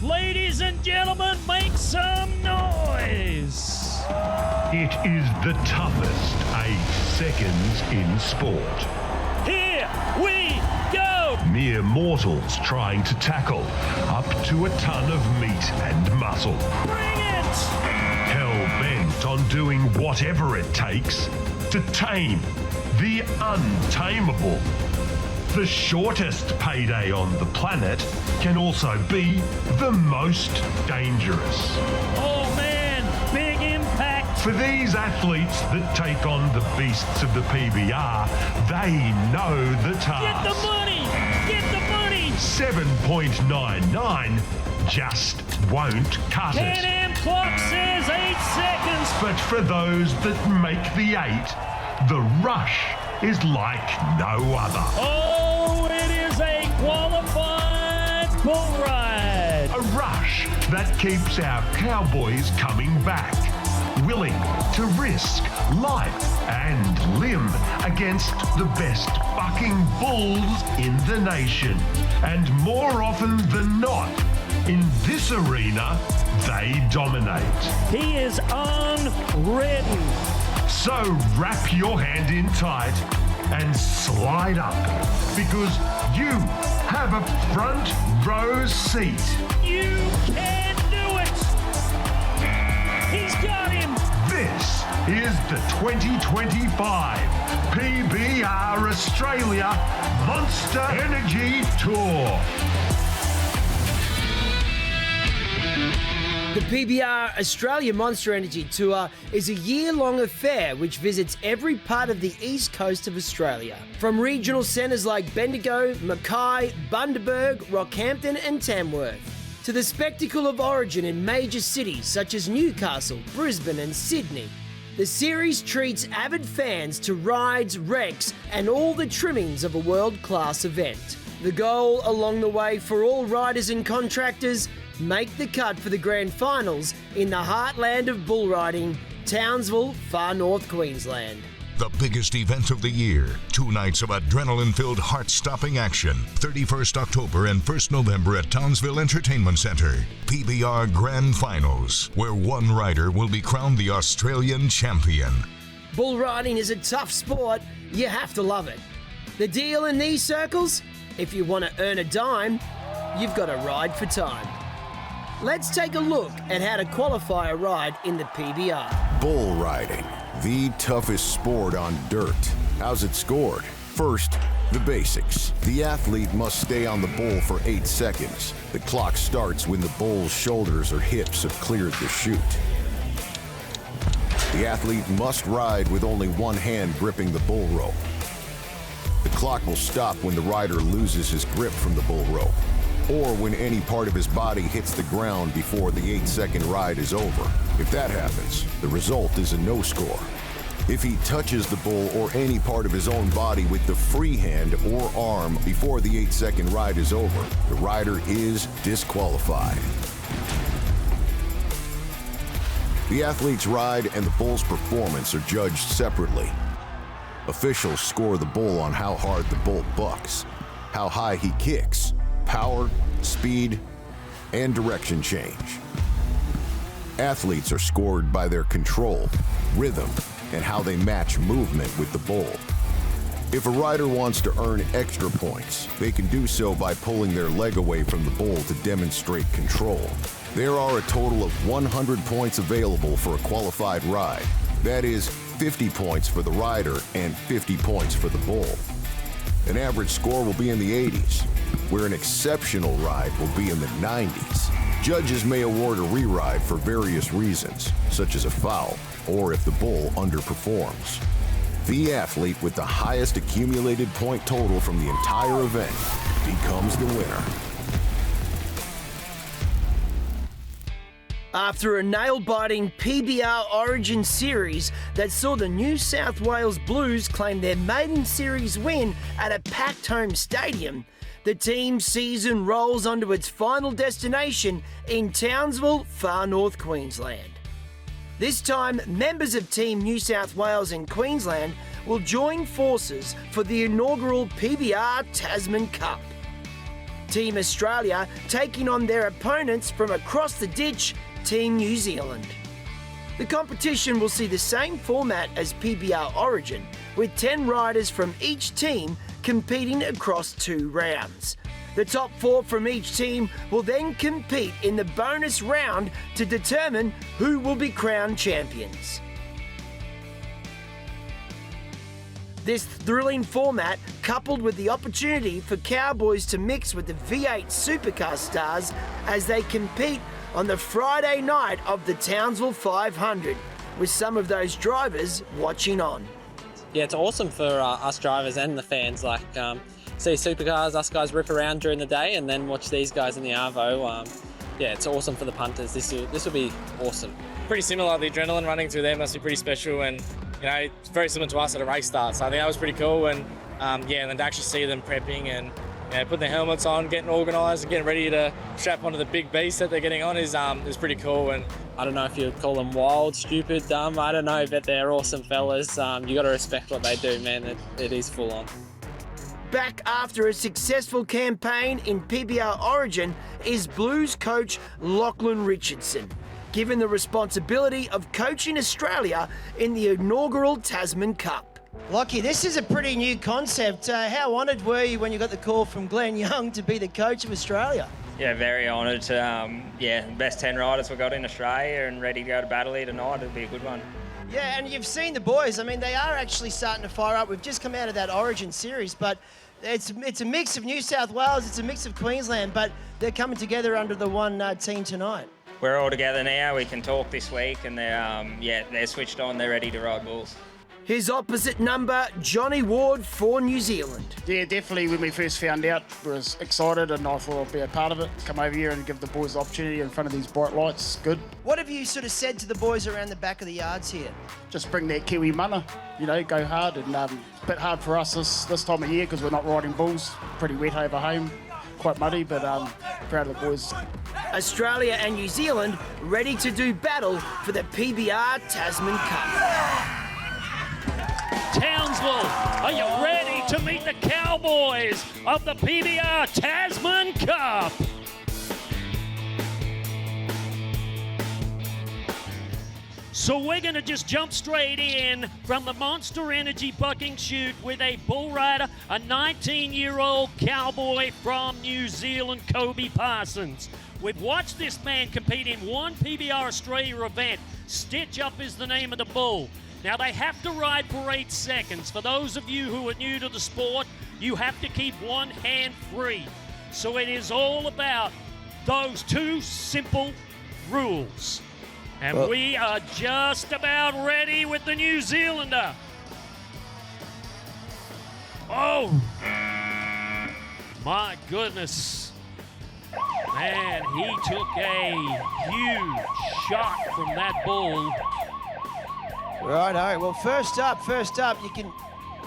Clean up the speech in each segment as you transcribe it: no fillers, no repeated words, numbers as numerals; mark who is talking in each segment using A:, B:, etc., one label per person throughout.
A: Ladies and gentlemen, make some noise.
B: It is the toughest 8 seconds in sport.
A: Here we go.
B: Mere mortals trying to tackle up to a ton of meat and muscle.
A: Bring it.
B: Hell-bent on doing whatever it takes to tame the untamable. The shortest payday on the planet can also be the most dangerous.
A: Oh man, big impact.
B: For these athletes that take on the beasts of the PBR, they know the task.
A: Get the money! Get the money!
B: 7.99 just won't cut it.
A: Pan Am clock says 8 seconds.
B: But for those that make the 8, the rush is like no other.
A: Oh, it is a qualified bull ride.
B: A rush that keeps our cowboys coming back, willing to risk life and limb against the best fucking bulls in the nation. And more often than not, in this arena, they dominate.
A: He is unridden.
B: So wrap your hand in tight and slide up, because you have a front row seat.
A: You can do it. He's got him.
B: This is the 2025 PBR Australia Monster Energy Tour.
C: The PBR Australia Monster Energy Tour is a year-long affair which visits every part of the east coast of Australia. From regional centres like Bendigo, Mackay, Bundaberg, Rockhampton and Tamworth, to the spectacle of origin in major cities such as Newcastle, Brisbane and Sydney. The series treats avid fans to rides, wrecks and all the trimmings of a world-class event. The goal along the way for all riders and contractors: make the cut for the grand finals in the heartland of bull riding, Townsville, far north Queensland.
D: The biggest event of the year. 2 nights of adrenaline-filled, heart-stopping action. 31st October and 1st November at Townsville Entertainment Centre. PBR Grand Finals, where one rider will be crowned the Australian champion.
C: Bull riding is a tough sport. You have to love it. The deal in these circles? If you want to earn a dime, you've got to ride for time. Let's take a look at how to qualify a ride in the PBR.
E: Bull riding, the toughest sport on dirt. How's it scored? First, the basics. The athlete must stay on the bull for 8 seconds. The clock starts when the bull's shoulders or hips have cleared the chute. The athlete must ride with only one hand gripping the bull rope. The clock will stop when the rider loses his grip from the bull rope, or when any part of his body hits the ground before the 8-second ride is over. If that happens, the result is a no score. If he touches the bull or any part of his own body with the free hand or arm before the 8-second ride is over, the rider is disqualified. The athlete's ride and the bull's performance are judged separately. Officials score the bull on how hard the bull bucks, how high he kicks, power, speed, and direction change. Athletes are scored by their control, rhythm, and how they match movement with the bull. If a rider wants to earn extra points, they can do so by pulling their leg away from the bull to demonstrate control. There are a total of 100 points available for a qualified ride. That is 50 points for the rider and 50 points for the bull. An average score will be in the 80s, where an exceptional ride will be in the 90s. Judges may award a re-ride for various reasons, such as a foul, or if the bull underperforms. The athlete with the highest accumulated point total from the entire event becomes the winner.
C: After a nail-biting PBR Origin series that saw the New South Wales Blues claim their maiden series win at a packed home stadium, the team's season rolls onto its final destination in Townsville, far north Queensland. This time, members of Team New South Wales and Queensland will join forces for the inaugural PBR Tasman Cup. Team Australia taking on their opponents from across the ditch, Team New Zealand. The competition will see the same format as PBR Origin, with 10 riders from each team competing across 2 rounds. The top 4 from each team will then compete in the bonus round to determine who will be crowned champions. This thrilling format, coupled with the opportunity for Cowboys to mix with the V8 supercar stars as they compete on the Friday night of the Townsville 500, with some of those drivers watching on.
F: Yeah, it's awesome for us drivers and the fans. See supercars, us guys rip around during the day, and then watch these guys in the Arvo. Yeah, it's awesome for the punters. This will be awesome.
G: Pretty similar. The adrenaline running through there must be pretty special, and it's very similar to us at a race start. So I think that was pretty cool, and and then to actually see them prepping and putting their helmets on, getting organised, and getting ready to strap onto the big beast that they're getting on is pretty cool. And
F: I don't know if you'd call them wild, stupid, dumb. I don't know, but they're awesome fellas. You got to respect what they do, man. It is full on.
C: Back after a successful campaign in PBR Origin is Blues coach Lachlan Richardson, given the responsibility of coaching Australia in the inaugural Tasman Cup.
H: Lockie, this is a pretty new concept. How honoured were you when you got the call from Glenn Young to be the coach of Australia?
I: Yeah, very honoured to, the best 10 riders we've got in Australia and ready to go to battle here tonight. It'll be a good one.
H: Yeah, and you've seen the boys. I mean, they are actually starting to fire up. We've just come out of that Origin series, but it's a mix of New South Wales, it's a mix of Queensland, but they're coming together under the one team tonight.
I: We're all together now. We can talk this week, and they're switched on. They're ready to ride bulls.
C: His opposite number, Johnny Ward for New Zealand.
J: Yeah, definitely. When we first found out, I was excited and I thought I'd be a part of it. Come over here and give the boys the opportunity in front of these bright lights. Good.
H: What have you sort of said to the boys around the back of the yards here?
J: Just bring that Kiwi mana, go hard. And a bit hard for us this time of year because we're not riding bulls. Pretty wet over home, quite muddy, but proud of the boys.
C: Australia and New Zealand ready to do battle for the PBR Tasman Cup.
A: Townsville, are you ready to meet the Cowboys of the PBR Tasman Cup? So we're going to just jump straight in from the Monster Energy bucking chute with a bull rider, a 19-year-old cowboy from New Zealand, Kobe Parsons. We've watched this man compete in one PBR Australia event. Stitch Up is the name of the bull. Now, they have to ride for 8 seconds. For those of you who are new to the sport, you have to keep one hand free. So it is all about those 2 simple rules. And we are just about ready with the New Zealander. Oh, my goodness. Man, he took a huge shot from that bull.
H: Righto. Well, first up,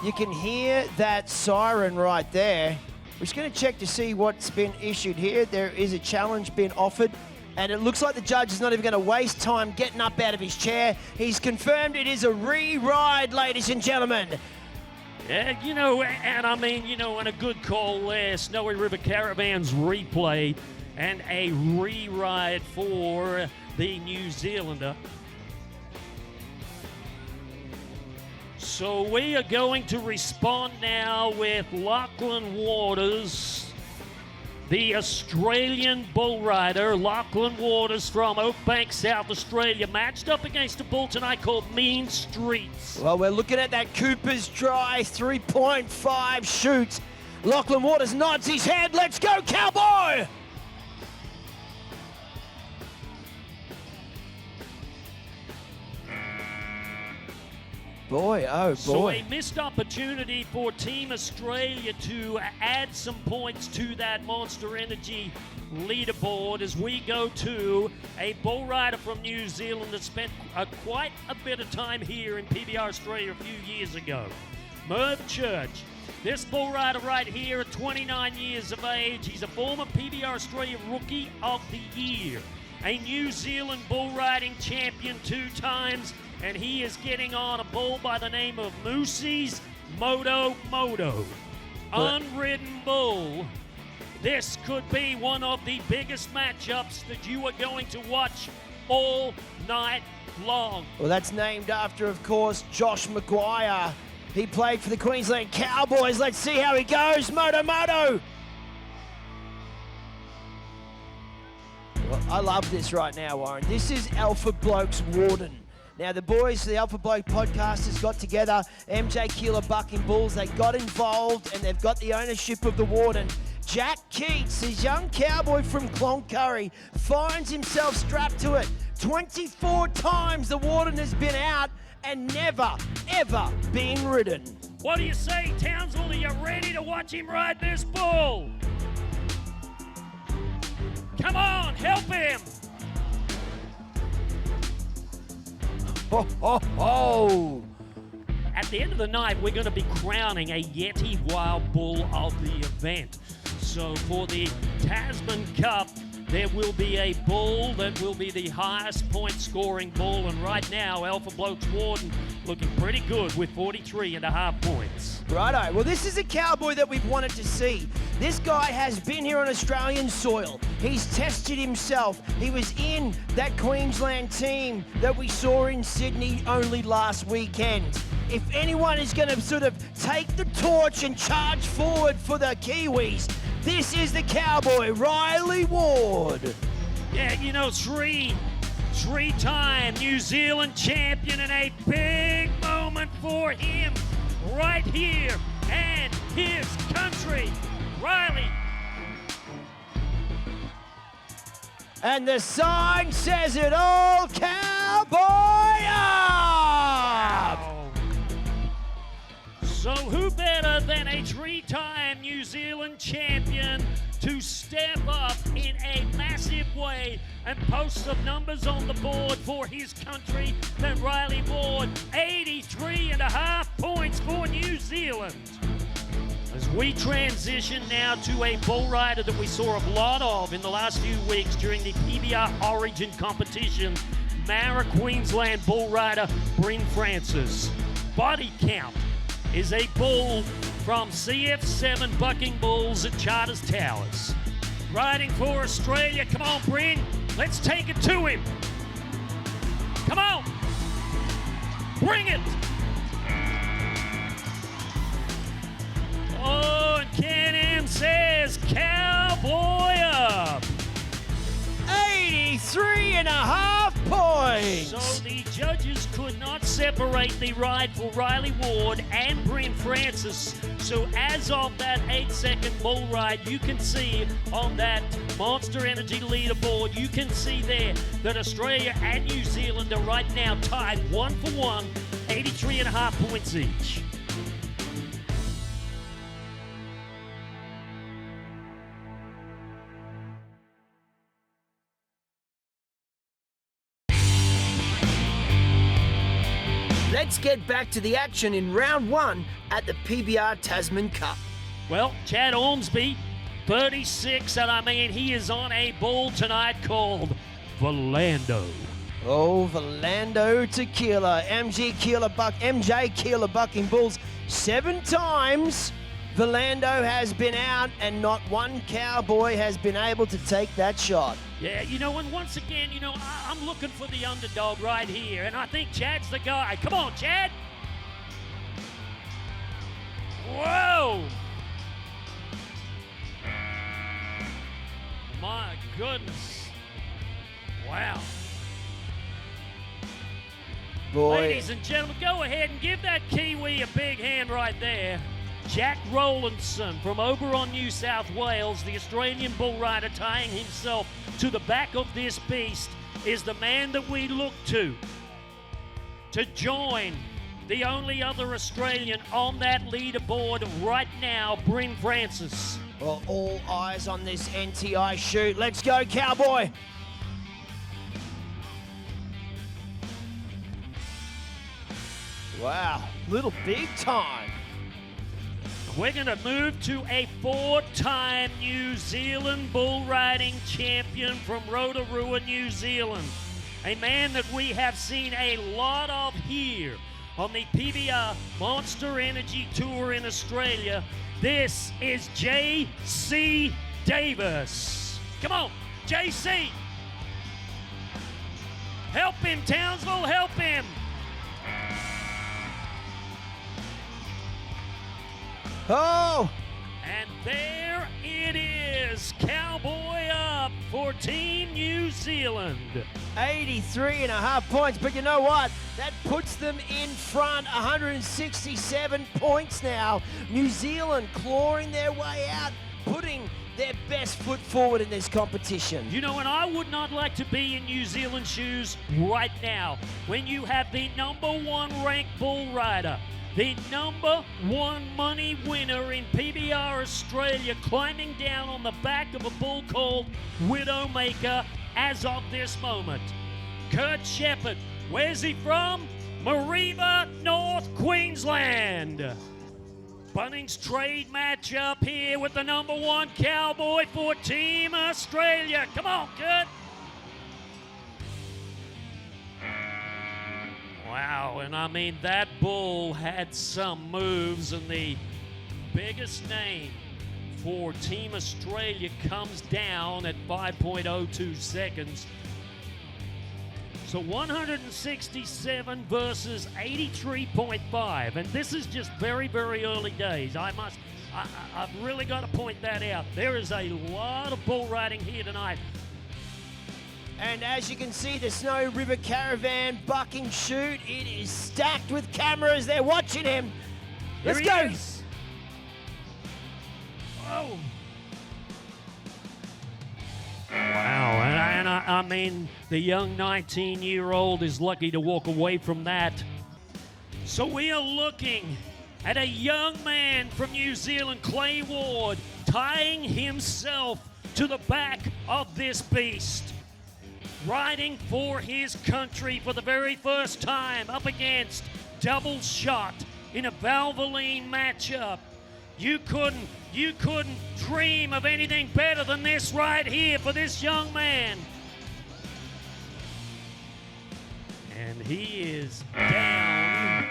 H: you can hear that siren right there. We're just going to check to see what's been issued here. There is a challenge being offered, and it looks like the judge is not even going to waste time getting up out of his chair. He's confirmed it is a re-ride, ladies and gentlemen.
A: Yeah, and I mean, and a good call there. Snowy River Caravans replay and a re-ride for the New Zealander. So we are going to respond now with Lachlan Waters, the Australian bull rider. Lachlan Waters from Oakbank, South Australia, matched up against a bull tonight called Mean Streets.
H: Well, we're looking at that Cooper's Dry 3.5 chute. Lachlan Waters nods his head. Let's go, cowboy! Boy, oh boy.
A: So a missed opportunity for Team Australia to add some points to that Monster Energy leaderboard as we go to a bull rider from New Zealand that spent quite a bit of time here in PBR Australia a few years ago. Merv Church. This bull rider right here at 29 years of age. He's a former PBR Australia Rookie of the Year. A New Zealand bull riding champion 2 times. And he is getting on a bull by the name of Moosey's Moto. Unridden bull. This could be one of the biggest matchups that you are going to watch all night long.
H: Well, that's named after, of course, Josh Maguire. He played for the Queensland Cowboys. Let's see how he goes. Moto. Well, I love this right now, Warren. This is Alpha Bloke's Warden. Now, the boys, the Alpha Bloke podcasters got together, MJ Keeler Bucking Bulls, they got involved and they've got the ownership of the Warden. Jack Keats, his young cowboy from Cloncurry, finds himself strapped to it. 24 times the Warden has been out and never, ever been ridden.
A: What do you say, Townsville? Are you ready to watch him ride this bull? Come on, help him!
H: Ho, ho, ho!
A: At the end of the night, we're going to be crowning a Yeti Wild Bull of the event. So for the Tasman Cup, there will be a bull that will be the highest point scoring bull. And right now, Alpha Bloke's Warden looking pretty good with 43.5 points.
H: Righto. Well, this is a cowboy that we've wanted to see. This guy has been here on Australian soil. He's tested himself. He was in that Queensland team that we saw in Sydney only last weekend. If anyone is going to sort of take the torch and charge forward for the Kiwis, this is the cowboy, Riley Ward.
A: Yeah, you know, three-time New Zealand champion, and a big moment for him right here and his country. Riley.
H: And the sign says it all, cowboy up!
A: So who better than a three-time New Zealand champion to step up in a massive way and post some numbers on the board for his country than Riley Ward. 83.5 points for New Zealand. As we transition now to a bull rider that we saw a lot of in the last few weeks during the PBR Origin competition, Mara Queensland bull rider Bryn Francis. Body count is a bull from CF7 Bucking Bulls at Charters Towers. Riding for Australia. Come on, Bryn. Let's take it to him. Come on. Bring it. Oh, and Can-Am says cowboy up.
H: 83.5 points.
A: So the judges could not separate the ride for Riley Ward and Bryn Francis. So as of that 8-second bull ride, you can see on that Monster Energy leaderboard, you can see there that Australia and New Zealand are right now tied 1 for 1, 83.5 points each.
C: Let's get back to the action in round 1 at the PBR Tasman Cup.
A: Well, Chad Ormsby, 36, and I mean, he is on a bull tonight called Volando.
H: Oh, Volando Tequila, MJ Keeler Bucking Bulls. 7 times Volando has been out and not one cowboy has been able to take that shot.
A: Yeah, you know, and once again, you know, I'm looking for the underdog right here, and I think Chad's the guy. Come on, Chad. Whoa. My goodness. Wow.
H: Boy.
A: Ladies and gentlemen, go ahead and give that Kiwi a big hand right there. Jack Rowlandson from Oberon, New South Wales, the Australian bull rider tying himself to the back of this beast, is the man that we look to join the only other Australian on that leaderboard right now, Bryn Francis.
H: Well, all eyes on this NTI shoot. Let's go, cowboy. Wow, little big time.
A: We're going to move to a 4-time New Zealand bull riding champion from Rotorua, New Zealand. A man that we have seen a lot of here on the PBR Monster Energy Tour in Australia. This is J.C. Davis. Come on, JC. Help him, Townsville, help him.
H: Oh!
A: And there it is, Cowboy up for Team New Zealand.
H: 83.5 points, but you know what? That puts them in front, 167 points now. New Zealand clawing their way out, putting their best foot forward in this competition.
A: You know, and I would not like to be in New Zealand shoes right now when you have the #1 ranked bull rider, the #1 money winner in PBR Australia, climbing down on the back of a bull called Widowmaker as of this moment. Kurt Shepherd, where's he from? Mariva, North Queensland. Bunnings trade matchup here with the #1 Cowboy for Team Australia. Come on, Kurt. Wow, and I mean, that bull had some moves, and the biggest name for Team Australia comes down at 5.02 seconds. So 167 versus 83.5, and this is just very, very early days. I've really got to point that out. There is a lot of bull riding here tonight.
H: And as you can see, the Snow River Caravan bucking chute, it is stacked with cameras. They're watching him. Let's go.
A: Is. Oh. Wow, and I mean, the young 19-year-old is lucky to walk away from that. So we are looking at a young man from New Zealand, Clay Ward, tying himself to the back of this beast, riding for his country for the very first time up against Double Shot in a Valvoline matchup. You couldn't dream of anything better than this right here for this young man. And he is down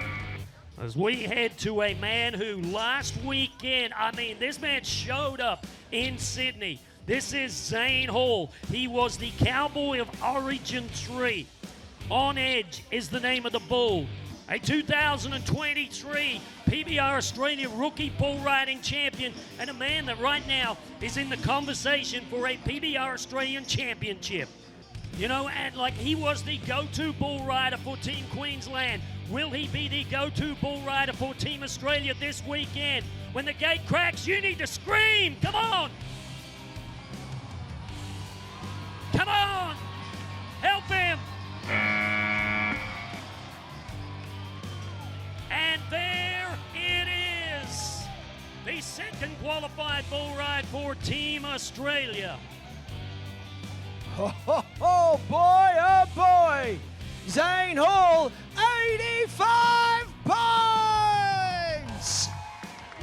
A: as we head to a man who last weekend, I mean, this man showed up in Sydney. This is Zane Hall. He was the Cowboy of Origin 3. On Edge is the name of the bull. A 2023 PBR Australia Rookie Bull Riding Champion, and a man that right now is in the conversation for a PBR Australian Championship. You know, and like, he was the go-to bull rider for Team Queensland. Will he be the go-to bull rider for Team Australia this weekend? When the gate cracks, you need to scream. Come on. Come on. Help him. And there it is, the second qualified bull ride for Team Australia.
H: Oh boy, oh boy! Zane Hall, 85 points!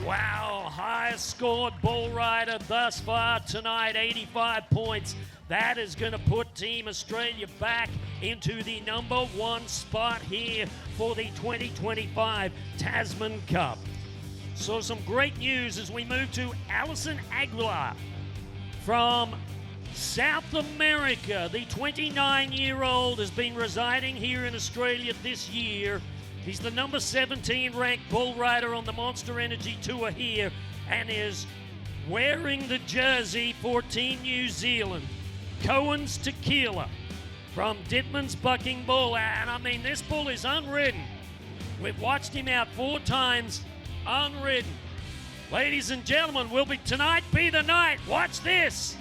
A: Wow, highest scored bull rider thus far tonight, 85 points. That is going to put Team Australia back into the #1 spot here for the 2025 Tasman Cup. So some great news as we move to Alison Aguilar from South America. The 29-year-old has been residing here in Australia this year. He's the number 17 ranked bull rider on the Monster Energy Tour here, and is wearing the jersey for Team New Zealand. Cohen's Tequila from Dittman's Bucking Bull. And I mean, this bull is unridden. We've watched him out 4 times, unridden. Ladies and gentlemen, will tonight be the night? Watch this.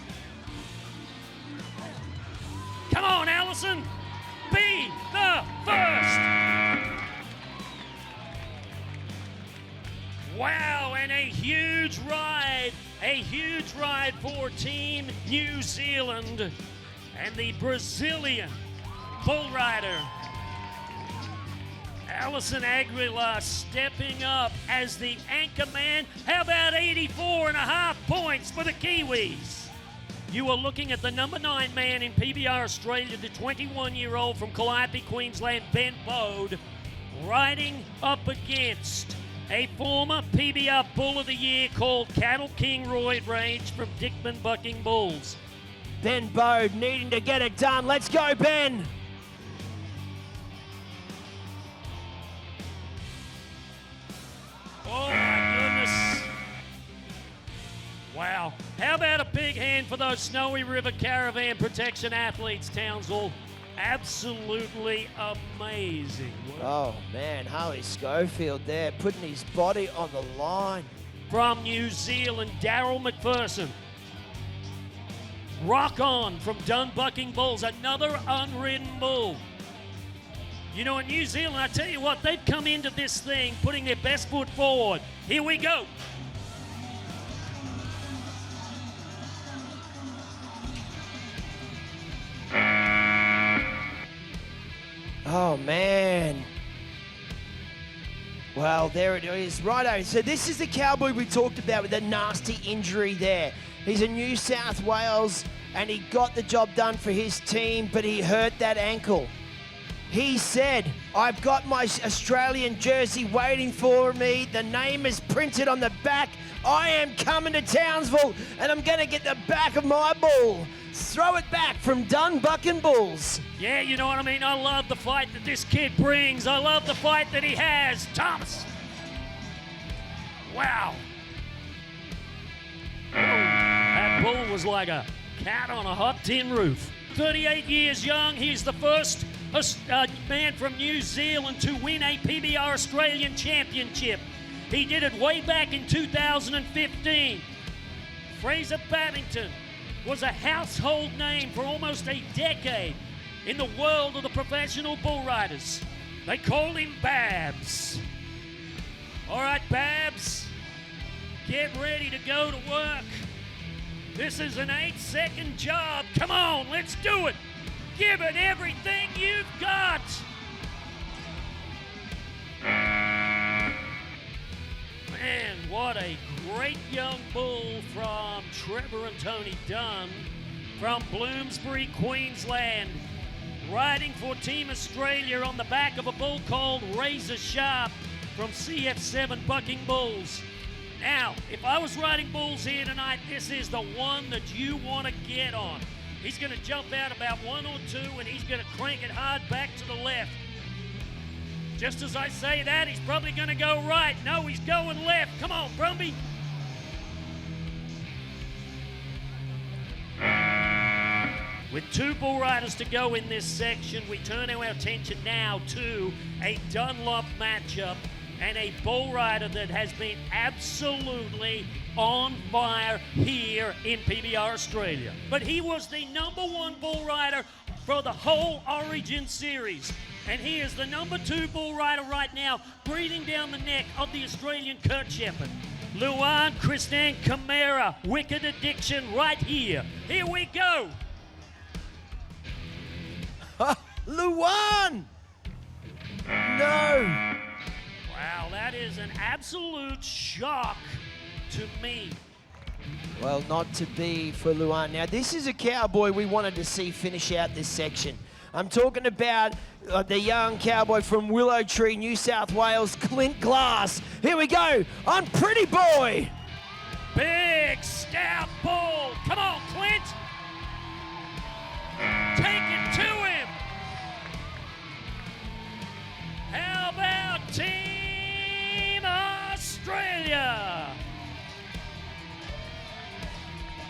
A: Come on, Allison. Be the first. Wow, and a huge ride for Team New Zealand, and the Brazilian bull rider, Alison Aguilar, stepping up as the anchor man. How about 84.5 points for the Kiwis? You are looking at the number 9 man in PBR Australia, the 21-year-old from Calliope, Queensland, Ben Bode, riding up against a former PBR Bull of the Year called Cattle King Royd Range from Dickman Bucking Bulls.
H: Ben Bode needing to get it done. Let's go, Ben.
A: Oh my goodness. Wow. How about a big hand for those Snowy River Caravan Protection athletes, Townsville? Absolutely amazing.
H: Oh man, Harley Schofield there putting his body on the line.
A: From New Zealand, Daryl McPherson. Rock On from Dunbucking Bulls, another unridden bull. You know, in New Zealand, I tell you what, they've come into this thing putting their best foot forward. Here we go.
H: Oh man. Well, there it is. Righto. So this is the cowboy we talked about with the nasty injury there. He's a New South Wales and he got the job done for his team, but he hurt that ankle. He said, I've got my Australian jersey waiting for me. The name is printed on the back. I am coming to Townsville and I'm going to get the back of my bull. Throw it back from Dunbucking Bulls.
A: Yeah, you know what I mean? I love the fight that this kid brings. I love the fight that he has. Thomas. Wow. Oh, that bull was like a cat on a hot tin roof. 38 years young, he's the first man from New Zealand to win a PBR Australian Championship. He did it way back in 2015. Fraser Babington was a household name for almost a decade in the world of the professional bull riders. They called him Babs. All right, Babs, get ready to go to work. This is an 8-second job. Come on, let's do it. Give it everything you've got. Man, what a great young bull from Trevor and Tony Dunn from Bloomsbury, Queensland, riding for Team Australia on the back of a bull called Razor Sharp from CF7 Bucking Bulls. Now, if I was riding bulls here tonight, this is the one that you want to get on. He's going to jump out about 1 or 2, and he's going to crank it hard back to the left. Just as I say that, he's probably going to go right. No, he's going left. Come on, Brumby. With 2 bull riders to go in this section, we turn our attention now to a Dunlop matchup and a bull rider that has been absolutely on fire here in PBR Australia. But he was the #1 bull rider for the whole Origin series. And he is the #2 bull rider right now, breathing down the neck of the Australian Kurt Shepherd. Luan Christian Camara, Wicked Addiction right here. Here we go.
H: Luan! No!
A: Wow, that is an absolute shock to me.
H: Well, not to be for Luan. Now, this is a cowboy we wanted to see finish out this section. I'm talking about the young cowboy from Willow Tree, New South Wales, Clint Glass. Here we go on Pretty Boy.
A: Big stout bull. Come on, Clint. Take it to him. How about Team Australia?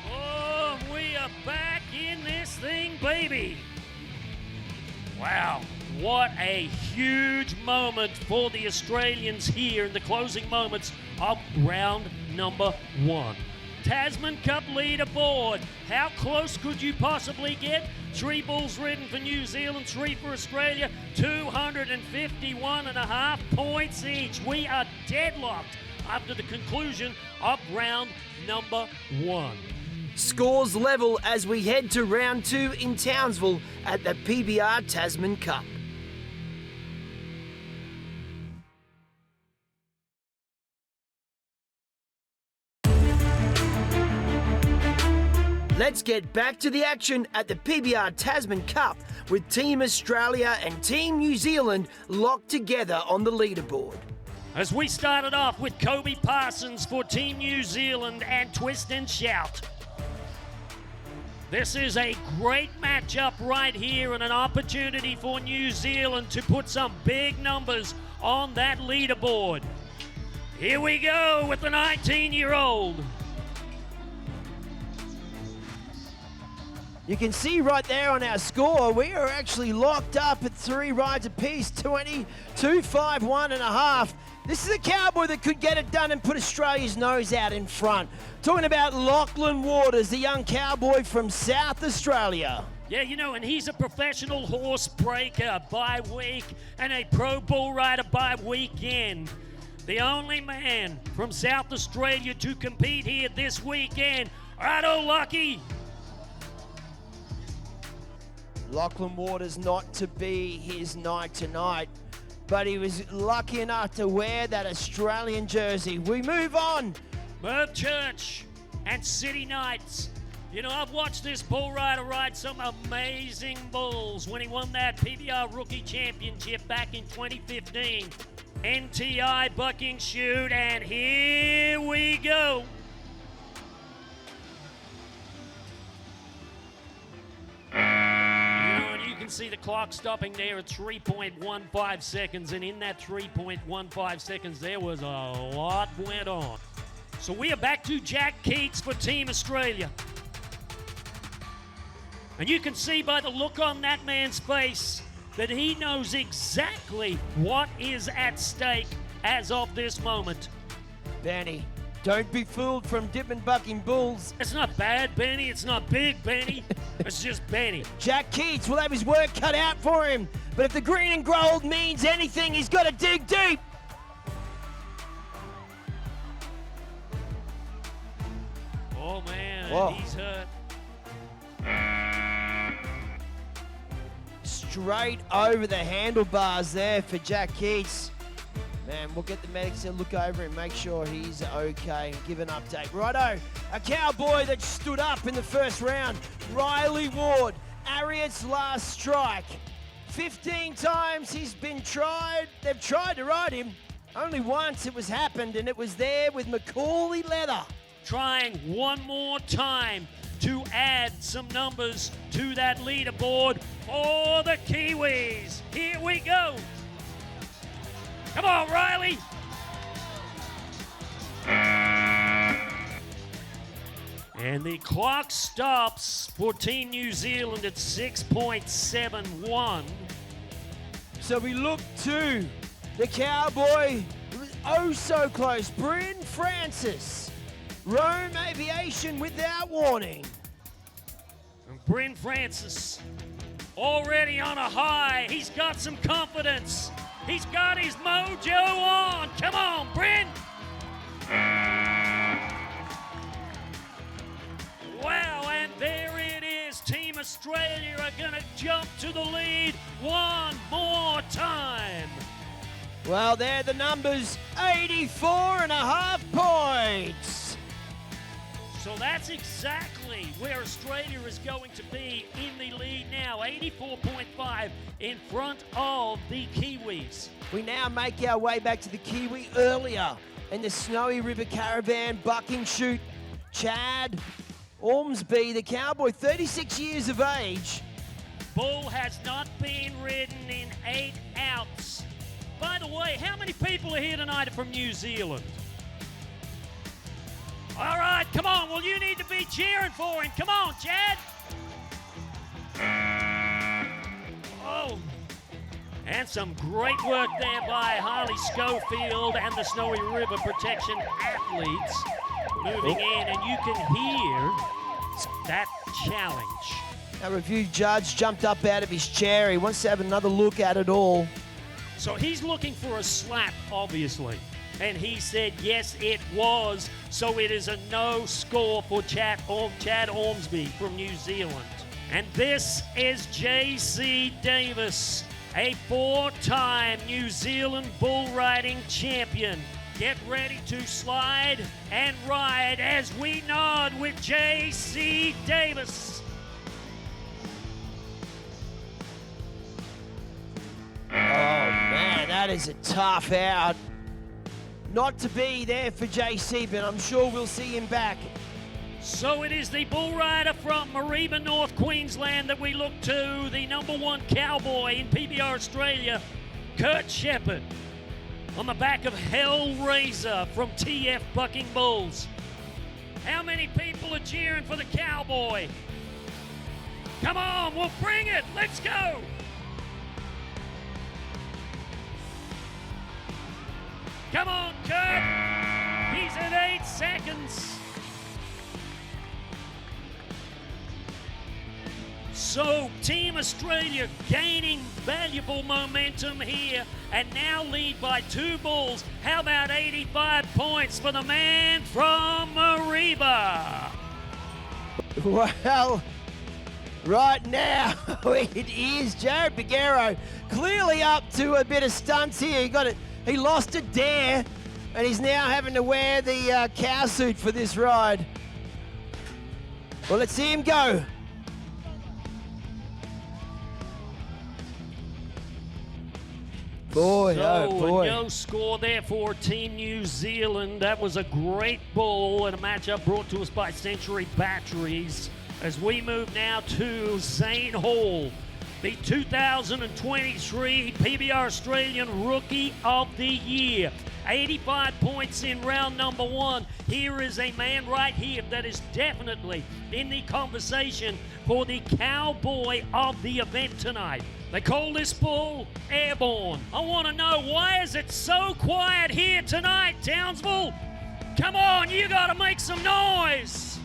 A: Oh, we are back in this thing, baby. Wow, what a huge moment for the Australians here in the closing moments of round #1. Tasman Cup leaderboard. How close could you possibly get? 3 bulls ridden for New Zealand, 3 for Australia, 251.5 points each. We are deadlocked after the conclusion of round #1.
C: Scores level as we head to round 2 in Townsville at the PBR Tasman Cup. Let's get back to the action at the PBR Tasman Cup with Team Australia and Team New Zealand locked together on the leaderboard.
A: As we started off with Kobe Parsons for Team New Zealand and Twist and Shout. This is a great matchup right here and an opportunity for New Zealand to put some big numbers on that leaderboard. Here we go with the 19-year-old.
H: You can see right there on our score, we are actually locked up at 3 rides apiece, 22, 5, 1.5. This is a cowboy that could get it done and put Australia's nose out in front. Talking about Lachlan Waters, the young cowboy from South Australia.
A: Yeah, you know, and he's a professional horse breaker by week and a pro bull rider by weekend. The only man from South Australia to compete here this weekend. Righto, Lucky.
H: Lachlan Waters not to be his night tonight, but he was lucky enough to wear that Australian jersey. We move on.
A: Merv Church and City Knights. You know, I've watched this bull rider ride some amazing bulls when he won that PBR Rookie Championship back in 2015. NTI bucking chute, and here we go. You can see the clock stopping there at 3.15 seconds, and in that 3.15 seconds, there was a lot went on. So we are back to Jack Keats for Team Australia. And you can see by the look on that man's face that he knows exactly what is at stake as of this moment.
H: Benny, don't be fooled from dipping bucking bulls.
A: It's not bad, Benny. It's not big, Benny. It's just Benny.
H: Jack Keats will have his work cut out for him. But if the green and gold means anything, he's got to dig deep.
A: Oh, man,
H: Whoa.
A: He's hurt.
H: Straight over the handlebars there for Jack Keats. Man, we'll get the medics to look over and make sure he's okay and give an update. Righto, a cowboy that stood up in the first round, Riley Ward, Ariet's last strike. 15 times he's been tried. They've tried to ride him. Only once it was happened, and it was there with Macaulay Leather.
A: Trying one more time to add some numbers to that leaderboard for the Kiwis. Here we go. Come on, Riley. And the clock stops for Team New Zealand at 6.71.
H: So we look to the cowboy who was oh so close, Bryn Francis. Rome Aviation without warning.
A: And Bryn Francis already on a high. He's got some confidence. He's got his mojo on. Come on, Bryn. Wow, and there it is. Team Australia are going to jump to the lead one more time.
H: Well, they're the numbers, 84.5 points.
A: So that's exactly where Australia is going to be in the lead now, 84.5 in front of the Kiwis.
H: We now make our way back to the Kiwi earlier in the Snowy River Caravan bucking chute. Chad Ormsby, the cowboy, 36 years of age.
A: Bull has not been ridden in 8 outs. By the way, how many people are here tonight from New Zealand? All right, come on. Well, you need to be cheering for him. Come on, Chad. Oh. And some great work there by Harley Schofield and the Snowy River Protection athletes moving in, and you can hear that challenge.
H: Our review judge jumped up out of his chair. He wants to have another look at it all.
A: So he's looking for a slap, obviously. And he said, yes, it was. So it is a no score for Chad Ormsby from New Zealand. And this is J.C. Davis, a 4-time New Zealand bull riding champion. Get ready to slide and ride as we nod with J.C. Davis.
H: Oh, man, that is a tough out. not to be there for JC, but I'm sure we'll see him back.
A: So it is the bull rider from Mareeba, North Queensland that we look to, the number 1 cowboy in PBR Australia, Kurt Shepherd, on the back of Hellraiser from TF Bucking Bulls. How many people are cheering for the cowboy? Come on, we'll bring it. Let's go. Come on, Kurt. He's in 8 seconds. So Team Australia gaining valuable momentum here and now lead by 2 bulls. How about 85 points for the man from Mareeba?
H: Well, right now it is Jared Piguero clearly up to a bit of stunts here. He lost a dare and he's now having to wear the cow suit for this ride. Well, let's see him go. Boy,
A: so,
H: oh boy.
A: No score there for Team New Zealand. That was a great bull and a matchup brought to us by Century Batteries. As we move now to Zane Hall, the 2023 PBR Australian Rookie of the Year. 85 points in round number 1. Here is a man right here that is definitely in the conversation for the cowboy of the event tonight. They call this bull Airborne. I want to know, why is it so quiet here tonight, Townsville? Come on, you got to make some noise.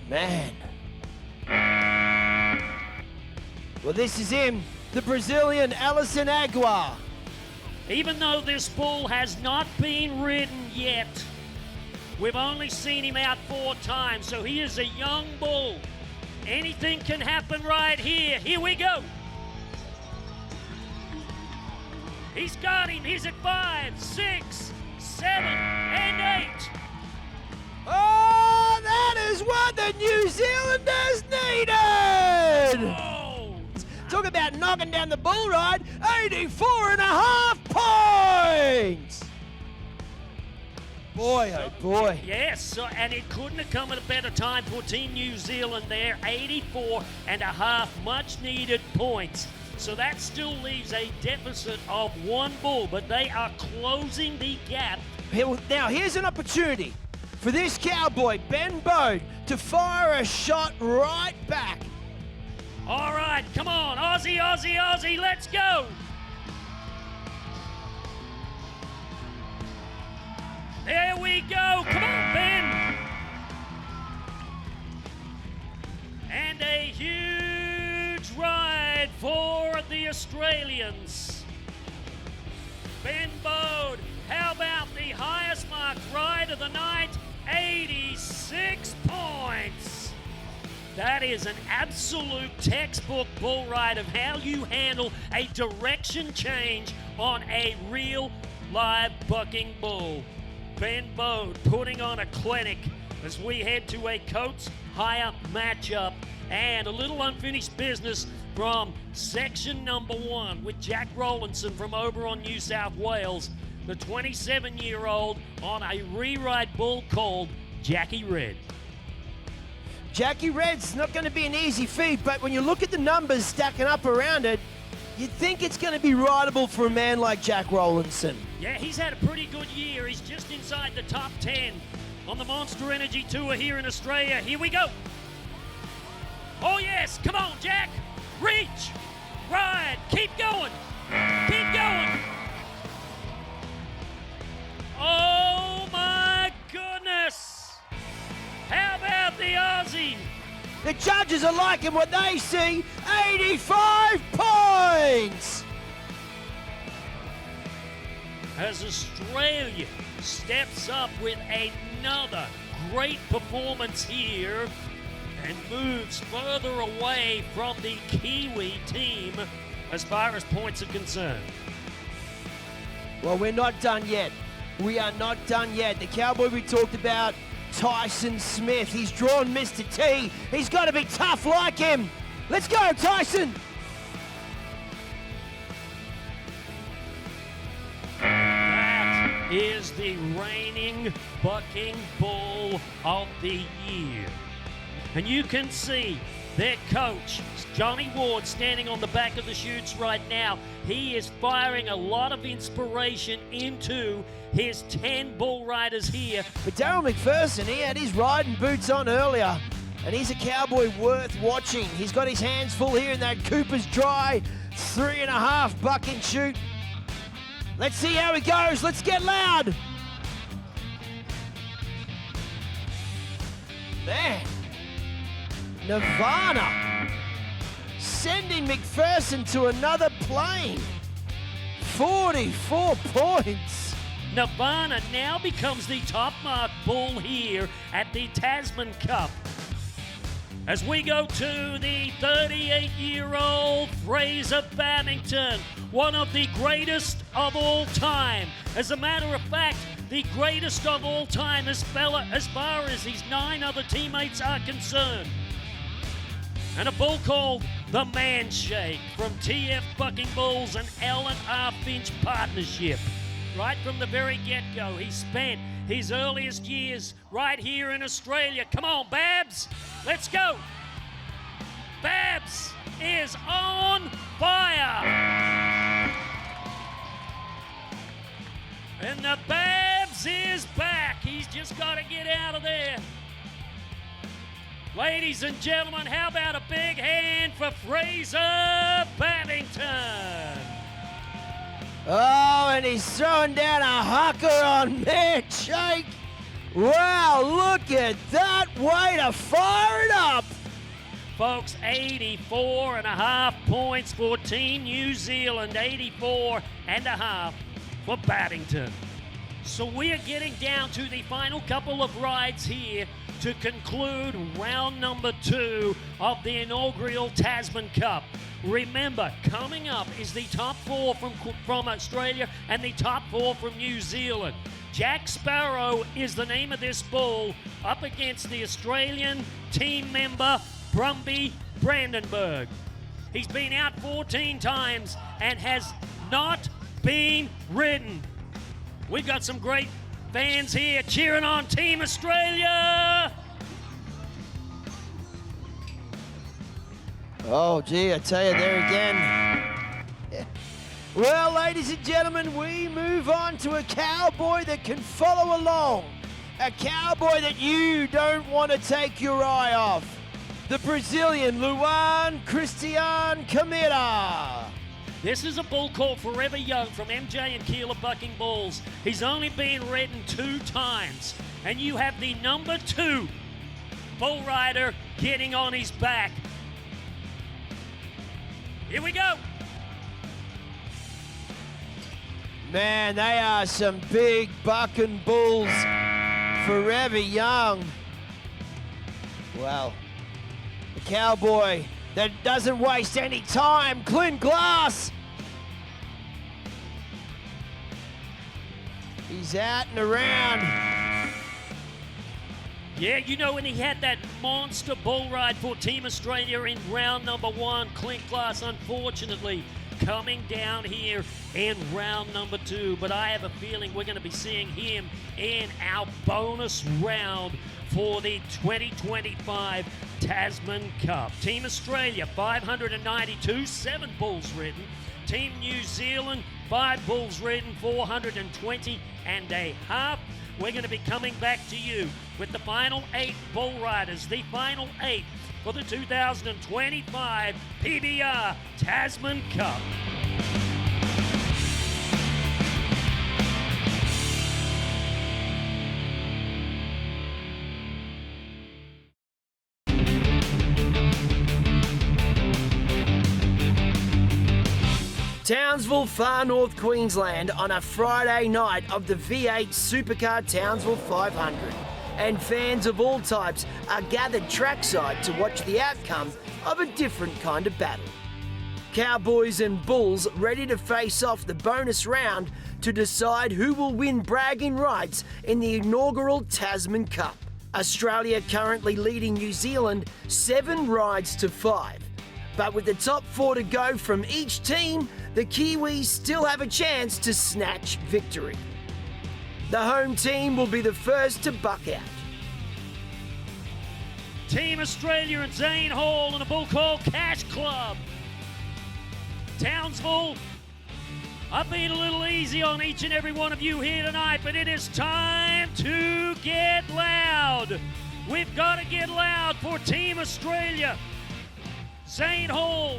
H: Man. Well, this is him, the Brazilian Alisson Agua.
A: Even though this bull has not been ridden yet, we've only seen him out 4 times, so he is a young bull. Anything can happen right here. Here we go. He's got him. He's at 5, 6, 7, and 8.
H: Oh, that is what the New Zealanders needed!
A: Oh.
H: Talk about knocking down the bull ride, 84.5 points! Boy, oh boy.
A: Yes, and it couldn't have come at a better time for Team New Zealand there. 84.5 much-needed points. So that still leaves a deficit of 1 bull, but they are closing the gap.
H: Now, here's an opportunity for this cowboy, Ben Bode, to fire a shot right back.
A: All right, come on, Aussie, Aussie, Aussie, let's go. There we go. Come on, Ben. And a huge ride for the Australians. Ben Bode, how about the highest marked ride of the night? 86 points. That is an absolute textbook bull ride of how you handle a direction change on a real live bucking bull. Ben Bode putting on a clinic as we head to a Coates higher matchup and a little unfinished business from section number 1 with Jack Rowlandson from Oberon, New South Wales, the 27-year-old on a re-ride bull called Jackie Red.
H: Jackie Red's not going to be an easy feat, but when you look at the numbers stacking up around it, you'd think it's going to be rideable for a man like Jack Rowlandson.
A: Yeah, he's had a pretty good year. He's just inside the top 10 on the Monster Energy Tour here in Australia. Here we go. Oh, yes. Come on, Jack. Reach. Ride. Keep going. Keep going. Oh, my goodness. How about the Aussie?
H: The judges are liking what they see. 85 points!
A: As Australia steps up with another great performance here and moves further away from the Kiwi team as far as points are concerned.
H: Well, we're not done yet. We are not done yet. The cowboy we talked about, Tyson Smith. He's drawn Mr. T. He's got to be tough like him. Let's go, Tyson.
A: is the reigning bucking bull of the year. And you can see their coach, Johnny Ward, standing on the back of the chutes right now. He is firing a lot of inspiration into his 10 bull riders here.
H: But Daryl McPherson, he had his riding boots on earlier, and he's a cowboy worth watching. He's got his hands full here in that Cooper's Dry 3.5 bucking chute. Let's see how he goes. Let's get loud. Man, Nirvana sending McPherson to another plane. 44 points.
A: Nirvana now becomes the top marked bull here at the Tasman Cup. As we go to the 38-year-old Fraser Babington, one of the greatest of all time. As a matter of fact, the greatest of all time as far as his 9 other teammates are concerned. And a bull called the Man Shake from TF Bucking Bulls and L&R Finch Partnership. Right from the very get-go, he spent his earliest years right here in Australia. Come on, Babs, let's go. Babs is on fire. And the Babs is back. He's just got to get out of there. Ladies and gentlemen, how about a big hand for Fraser Babington?
H: Oh, and he's throwing down a hawker on Man Shake. Wow, look at that. Way to fire it up.
A: Folks, 84.5 points for Team New Zealand, 84.5 for Babington. So we are getting down to the final couple of rides here to conclude round number 2 of the inaugural Tasman Cup. Remember, coming up is the top 4 from Australia and the top 4 from New Zealand. Jack Sparrow is the name of this bull, up against the Australian team member Brumby Brandenburg. He's been out 14 times and has not been ridden. We've got some great fans here cheering on Team Australia.
H: Oh, gee, I tell you, there again. Well, ladies and gentlemen, we move on to a cowboy that can follow along. A cowboy that you don't want to take your eye off. The Brazilian Luan Christian Camira.
A: This is a bull called Forever Young from MJ and Keeler Bucking Bulls. He's only been ridden 2 times. And you have the number 2 bull rider getting on his back. Here we go.
H: Man, they are some big bucking bulls. Forever Young. Well, the cowboy that doesn't waste any time, Clint Glass. He's out and around.
A: Yeah, you know, when he had that monster bull ride for Team Australia in round number 1, Clint Glass, unfortunately, coming down here in round number 2. But I have a feeling we're going to be seeing him in our bonus round for the 2025 Tasman Cup. Team Australia, 592, 7 bulls ridden. Team New Zealand, 5 bulls ridden, 420.5. We're going to be coming back to you with the final 8 bull riders, the final 8 for the 2025 PBR Tasman Cup.
C: Townsville, far north Queensland, on a Friday night of the V8 Supercar Townsville 500. And fans of all types are gathered trackside to watch the outcome of a different kind of battle. Cowboys and bulls ready to face off the bonus round to decide who will win bragging rights in the inaugural Tasman Cup. Australia currently leading New Zealand 7 rides to 5. But with the top 4 to go from each team, the Kiwis still have a chance to snatch victory. The home team will be the first to buck out.
A: Team Australia and Zane Hall in a bull called Cash Club. Townsville, I've been a little easy on each and every one of you here tonight, but it is time to get loud. We've got to get loud for Team Australia. Zane Hall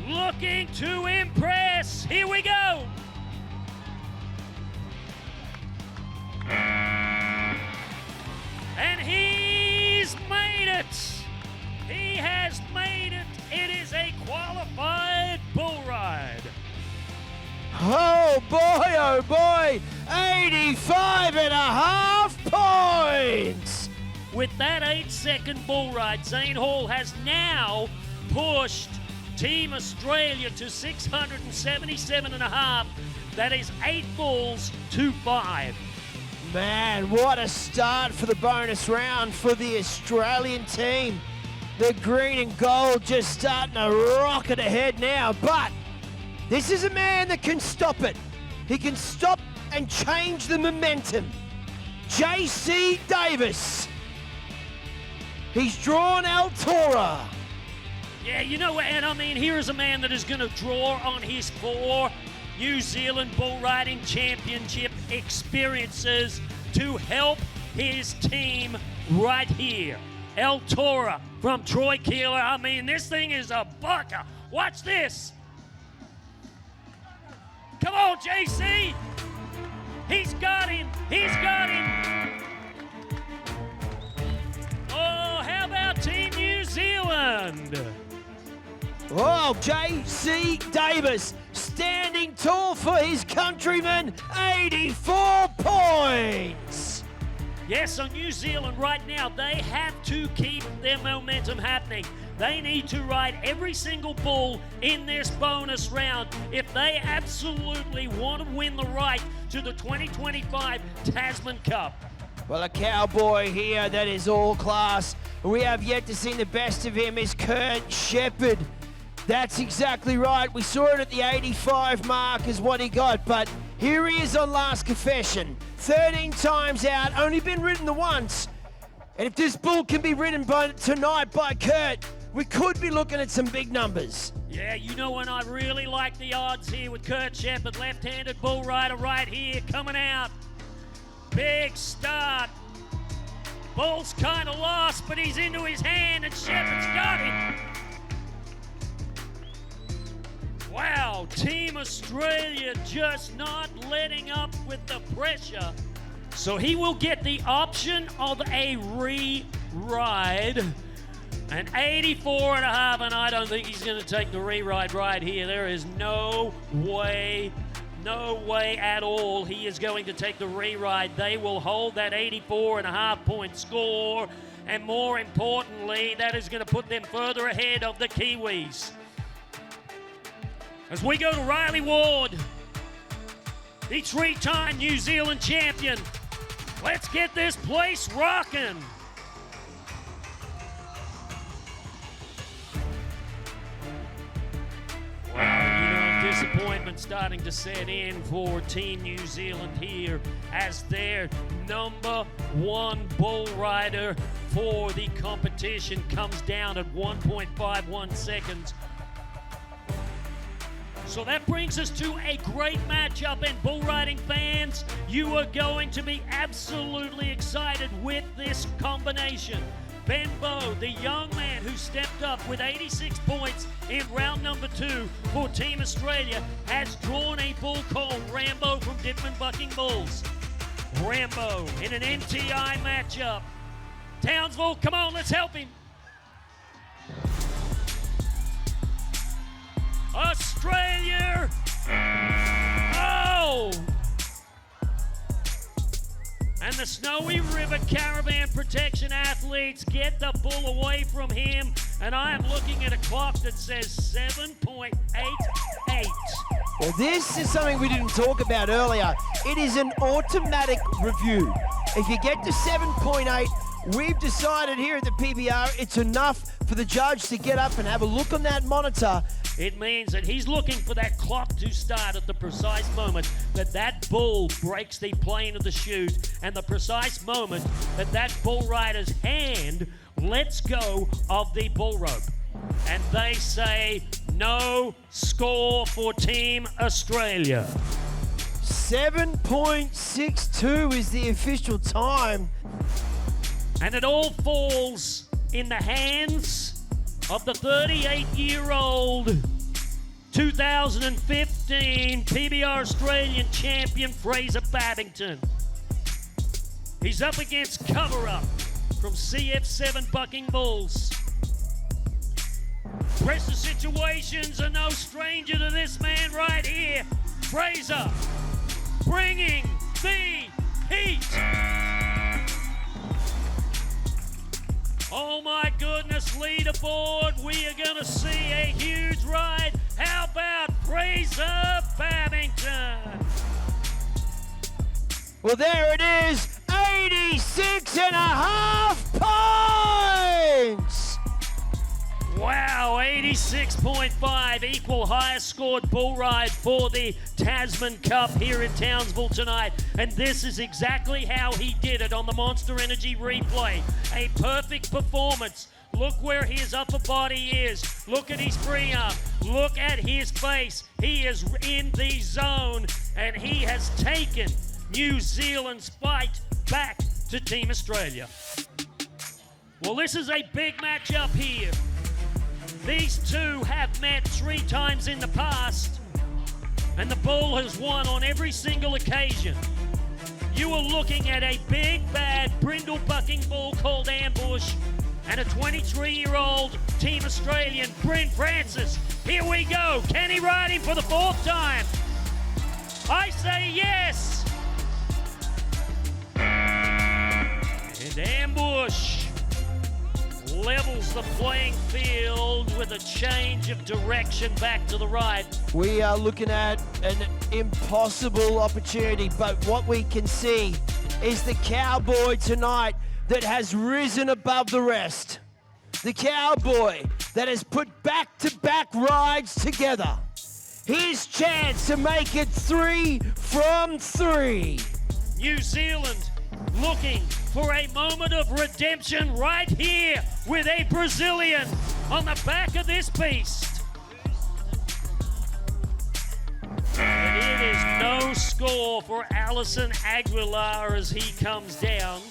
A: looking to impress. Here we go. And he's made it. He has made it. It is a qualified bull ride.
H: Oh boy, 85 and a half points.
A: With that 8-second bull ride, Zane Hall has now pushed Team Australia to 677 and a half. That is 8 bulls to 5.
H: Man, what a start for the bonus round for the Australian team. The green and gold just starting to rocket ahead now, but this is a man that can stop it. He can stop and change the momentum. JC Davis. He's drawn El Toro.
A: Yeah, you know what, and I mean, here is a man that is going to draw on his 4 New Zealand Bull Riding Championship experiences to help his team right here. El Toro from Troy Keeler. I mean, this thing is a bucker. Watch this. Come on, JC. He's got him. He's got him. Oh, how about Team New Zealand?
H: Oh, JC Davis standing tall for his countrymen. 84 points.
A: Yes, on New Zealand right now, they have to keep their momentum happening. They need to ride every single bull in this bonus round if they absolutely want to win the right to the 2025 Tasman Cup.
H: Well, a cowboy here that is all class. We have yet to see the best of him is Kurt Shepherd. That's exactly right. We saw it at the 85 mark is what he got, but here he is on Last Confession. 13 times out, only been ridden the once. And if this bull can be ridden tonight by Kurt, we could be looking at some big numbers.
A: Yeah, you know when I really like the odds here with Kurt Shepherd, left-handed bull rider right here coming out. Big start. Bull's kind of lost, but he's into his hand, and Shepherd's got it. Wow, Team Australia just not letting up with the pressure. So he will get the option of a re-ride. An 84 and a half, and I don't think he's going to take the re-ride right here. There is no way at all he is going to take the re-ride. They will hold that 84 and a half point score, and more importantly, that is going to put them further ahead of the Kiwis. As we go to Riley Ward, the 3-time New Zealand champion. Let's get this place rocking. Wow, you know, disappointment starting to set in for Team New Zealand here as their number 1 bull rider for the competition comes down at 1.51 seconds. So that brings us to a great matchup, and bull riding fans, you are going to be absolutely excited with this combination. Ben Bowe, the young man who stepped up with 86 points in round number 2 for Team Australia, has drawn a bull called Rambo from Dittman Bucking Bulls. Rambo in an NTI matchup. Townsville, come on, let's help him. Australia! Oh! And the Snowy River Caravan Protection athletes get the bull away from him, and I am looking at a clock that says 7.88.
H: Well, this is something we didn't talk about earlier. It is an automatic review. If you get to 7.8, we've decided here at the PBR it's enough for the judge to get up and have a look on that monitor
A: It means that he's looking for that clock to start at the precise moment that that bull breaks the plane of the chute and the precise moment that that bull rider's hand lets go of the bull rope. And they say no score for Team Australia.
H: 7.62 is the official time.
A: And it all falls in the hands of the 38-year-old 2015 PBR Australian champion Fraser Babington. He's up against cover-up from CF7 Bucking Bulls. Pressure situations are no stranger to this man right here. Fraser bringing the heat. Oh my goodness, leaderboard, we are going to see a huge ride. How about Fraser Babington?
H: Well, there it is, 86.5 points.
A: Wow, 86.5, equal highest scored bull ride for the Tasman Cup here in Townsville tonight. And this is exactly how he did it on the Monster Energy replay. A perfect performance. Look where his upper body is. Look at his free arm. Look at his face. He is in the zone, and he has taken New Zealand's fight back to Team Australia. Well, this is a big matchup here. These two have met 3 times in the past, and the bull has won on every single occasion. You are looking at a big, bad, brindle bucking bull called Ambush, and a 23-year-old Team Australian, Bryn Francis. Here we go. Can he ride him for the 4th time? I say yes. And Ambush levels the playing field with a change of direction back to the right.
H: We are looking at an impossible opportunity, but what we can see is the cowboy tonight that has risen above the rest. The cowboy that has put back-to-back rides together. His chance to make it 3 from 3.
A: New Zealand looking for a moment of redemption right here with a Brazilian on the back of this beast. And it is no score for Alison Aguilar as he comes down.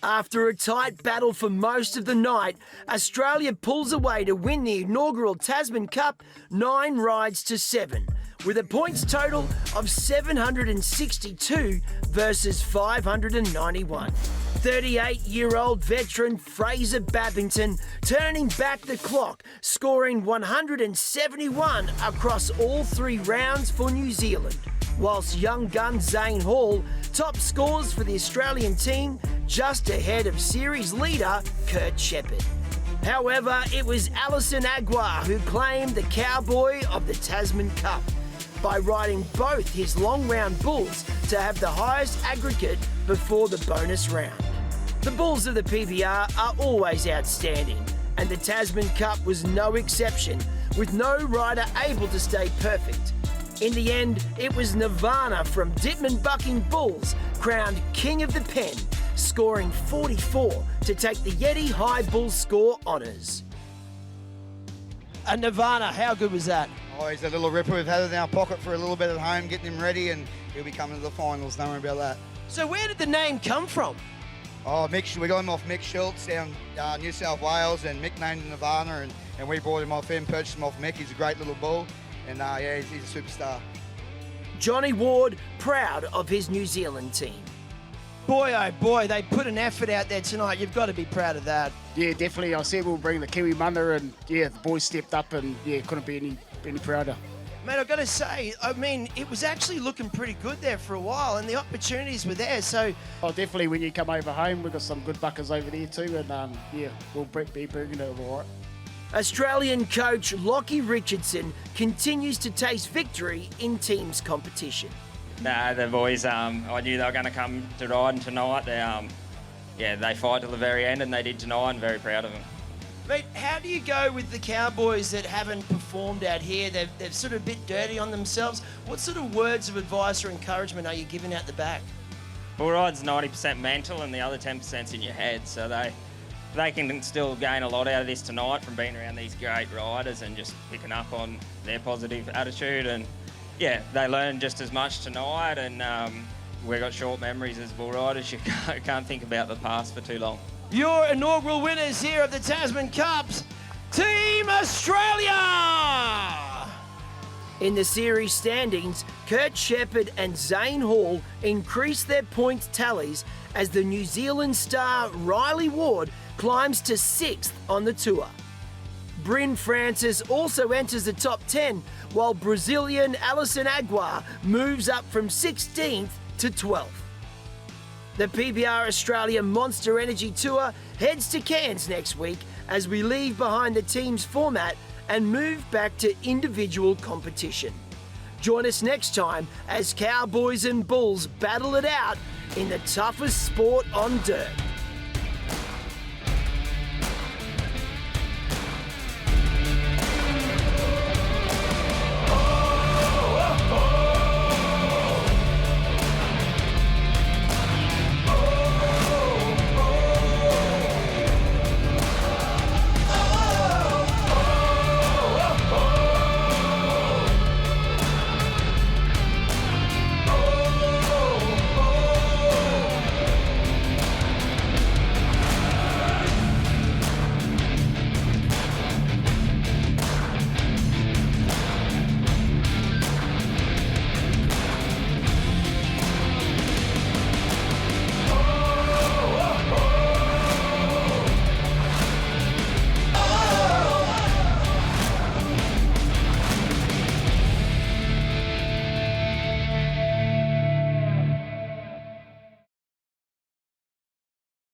C: After a tight battle for most of the night, Australia pulls away to win the inaugural Tasman Cup 9 rides to 7, with a points total of 762 versus 591. 38-year-old veteran Fraser Babington turning back the clock, scoring 171 across all 3 rounds for New Zealand, whilst young gun Zane Hall top scores for the Australian team just ahead of series leader Kurt Shepherd. However, it was Alison Aguilar who claimed the cowboy of the Tasman Cup by riding both his long round bulls to have the highest aggregate before the bonus round. The bulls of the PBR are always outstanding, and the Tasman Cup was no exception, with no rider able to stay perfect. In the end, it was Nirvana from Dittman Bucking Bulls crowned King of the Pen, scoring 44 to take the Yeti High Bull Score honours.
H: Nirvana, how good was that?
K: Oh, he's a little ripper. We've had it in our pocket for a little bit at home, getting him ready, and he'll be coming to the finals. Don't worry about that.
H: So where did the name come from?
K: Oh, Mick, we got him off Mick Schultz down New South Wales, and Mick named him Nirvana, and we brought him off him, purchased him off Mick. He's a great little bull, and yeah, he's a superstar.
C: Johnny Ward, proud of his New Zealand team.
H: Boy, oh boy, they put an effort out there tonight. You've got to be proud of that.
J: Yeah, definitely. I said we'll bring the Kiwi Mana, and yeah, the boys stepped up, and yeah, couldn't be any prouder.
H: Mate, I've got to say, I mean, it was actually looking pretty good there for a while, and the opportunities were there, so...
J: Oh, definitely, when you come over home, we've got some good buckers over there too, and yeah, we'll be bringing it all right.
C: Australian coach Lockie Richardson continues to taste victory in teams competition.
I: Nah, the boys, I knew they were going to come to riding tonight. They fight till the very end, and they did tonight, and very proud of them.
H: Mate, how do you go with the Cowboys that haven't performed performed out here. They're sort of a bit dirty on themselves. What sort of words of advice or encouragement are you giving out the back?
I: Bull ride's 90% mental and the other 10%'s in your head, so they can still gain a lot out of this tonight from being around these great riders and just picking up on their positive attitude. And yeah, they learn just as much tonight, and we've got short memories as bull riders. You can't think about the past for too long.
H: Your inaugural winners here of the Tasman Cups, Team Australia!
C: In the series standings, Kurt Shepherd and Zane Hall increased their points tallies as the New Zealand star Riley Ward climbs to 6th on the tour. Bryn Francis also enters the top 10, while Brazilian Alison Aguiar moves up from 16th to 12th. The PBR Australia Monster Energy Tour heads to Cairns next week as we leave behind the team's format and move back to individual competition. Join us next time as Cowboys and Bulls battle it out in the toughest sport on dirt.